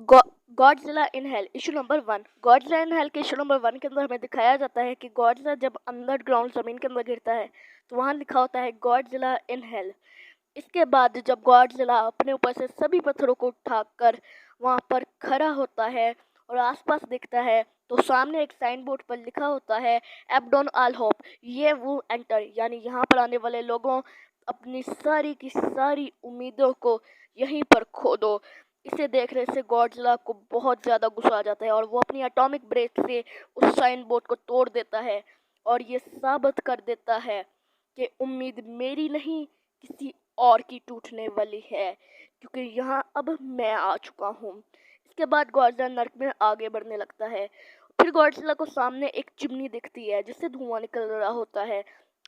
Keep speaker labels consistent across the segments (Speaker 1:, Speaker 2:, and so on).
Speaker 1: Godzilla in hell issue number 1। Godzilla in hell के issue number 1 के अंदर हमें दिखाया जाता है कि गॉडजिला जब अंडरग्राउंड ज़मीन के अंदर गिरता है तो वहाँ लिखा होता है गॉडजिला इन हेल। इसके बाद जब गॉडजिला अपने ऊपर से सभी पत्थरों को उठाकर वहाँ पर खड़ा होता है और आसपास देखता है तो सामने एक साइन बोर्ड पर लिखा होता है एबडोन ऑल होप, ये वो एंटर, यानी यहाँ पर आने वाले लोगों अपनी सारी की सारी उम्मीदों को यहीं पर खो दो। इसे देखने से गॉडजिला को बहुत ज़्यादा गुस्सा आ जाता है और वो अपनी एटॉमिक ब्रेथ से उस साइन बोर्ड को तोड़ देता है और ये साबित कर देता है कि उम्मीद मेरी नहीं किसी और की टूटने वाली है, क्योंकि यहाँ अब मैं आ चुका हूँ। इसके बाद गॉडजिला नर्क में आगे बढ़ने लगता है। फिर गॉडजिला को सामने एक चिमनी दिखती है जिससे धुआं निकल रहा होता है।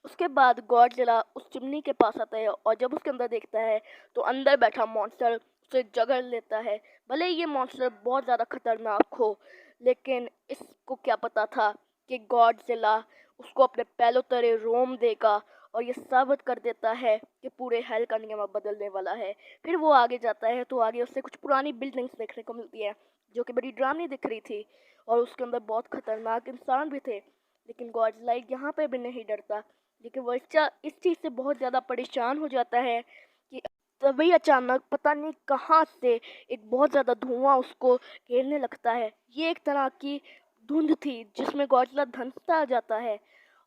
Speaker 1: उसके बाद गॉडजिला उस चिमनी के पास आता है और जब उसके अंदर देखता है तो अंदर बैठा मॉन्स्टर उसे जकड़ लेता है। भले ये मॉन्स्टर बहुत ज़्यादा खतरनाक हो, लेकिन इसको क्या पता था कि गॉडजिला उसको अपने पहलों तले रोम देगा और ये साबित कर देता है कि पूरे हेल का नियम अब बदलने वाला है। फिर वो आगे जाता है तो आगे उससे कुछ पुरानी बिल्डिंग्स देखने को मिलती है जो कि बड़ी डरावनी दिख रही थी और उसके अंदर बहुत खतरनाक इंसान भी थे। लेकिन गॉडजिला यहाँ पे भी नहीं डरता, लेकिन वो इस चीज़ से बहुत ज़्यादा परेशान हो जाता है कि तभी अचानक पता नहीं कहाँ से एक बहुत ज़्यादा धुआं उसको घेरने लगता है। ये एक तरह की धुंध थी जिसमें गॉडजिला धंसता जाता है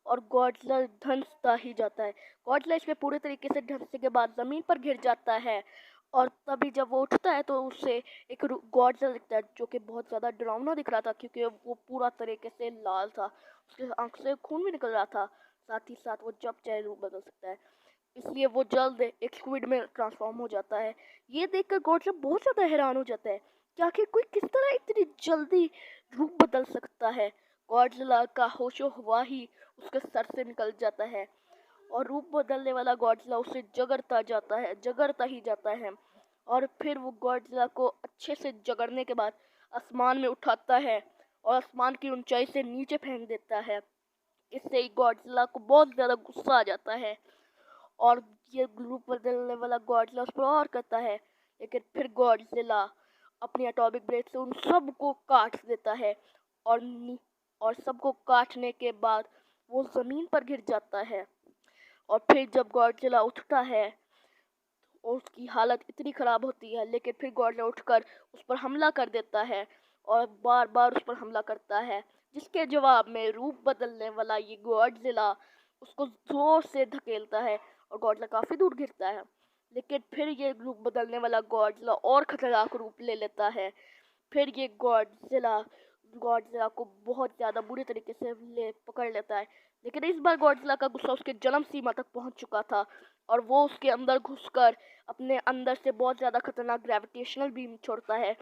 Speaker 1: और गॉडजिला धंसता ही जाता है। गॉडजिला इसमें पूरे तरीके से धंसने के बाद ज़मीन पर गिर जाता है और तभी जब वो उठता है तो उसे एक गॉडजिला दिखता है जो कि बहुत ज़्यादा डरावना दिख रहा था, क्योंकि वो पूरा तरीके से लाल था, उसके आँख से खून भी निकल रहा था। साथ ही साथ वो जब चाहे रूप बदल सकता है, इसलिए वो जल्द एक स्क्विड में ट्रांसफॉर्म हो जाता है। ये देखकर गॉडजिला बहुत ज़्यादा हैरान हो जाता है कि आखिर कोई किस तरह इतनी जल्दी रूप बदल सकता है। गॉडजिला का होशो हवा ही उसके सर से निकल जाता है और रूप बदलने वाला गॉडजिला उसे जगड़ता ही जाता है और फिर वो गॉडजिला को अच्छे से जगड़ने के बाद आसमान में उठाता है और आसमान की ऊंचाई से नीचे फेंक देता है। इससे ही गॉडजिला को बहुत ज़्यादा गुस्सा आ जाता है और ये रूप बदलने वाला गॉडजिला उस पर और करता है, लेकिन फिर गॉडजिला अपनी एटॉमिक ब्रेथ से उन सबको काट देता है और सबको काटने के बाद वो ज़मीन पर गिर जाता है। और फिर जब गॉडजिला उठता है और उसकी हालत इतनी ख़राब होती है, लेकिन फिर गॉडजिला उठकर उस पर हमला कर देता है और बार बार उस पर हमला करता है, जिसके जवाब में रूप बदलने वाला ये गॉडजिला उसको ज़ोर से धकेलता है और गॉडजिला काफ़ी दूर गिरता है। लेकिन फिर ये रूप बदलने वाला गॉडजिला और खतरनाक रूप ले लेता है। फिर ये गॉडजिला को बहुत ज़्यादा बुरी तरीके से पकड़ लेता है, लेकिन इस बार गॉडजिला का गुस्सा उसके जन्म सीमा तक पहुंच चुका था और वो उसके अंदर घुसकर अपने अंदर से बहुत ज़्यादा खतरनाक ग्रेविटेशनल बीम छोड़ता है,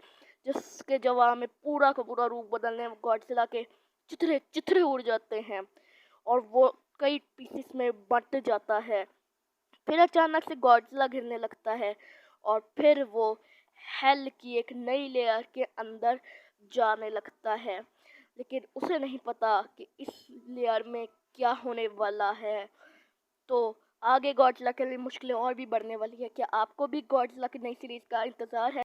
Speaker 1: जिसके जवाब में पूरा का पूरा रूप बदलने गॉडजिला के चिथड़े चिथड़े उड़ जाते हैं और वो कई पीसेस में बंट जाता है। फिर अचानक से गॉडजिला गिरने लगता है और फिर वो हेल की एक नई लेयर के अंदर जाने लगता है, लेकिन उसे नहीं पता कि इस लेयर में क्या होने वाला है। तो आगे गॉडजिला के लिए मुश्किलें और भी बढ़ने वाली है। क्या आपको भी गॉडजिला की नई सीरीज का इंतज़ार है?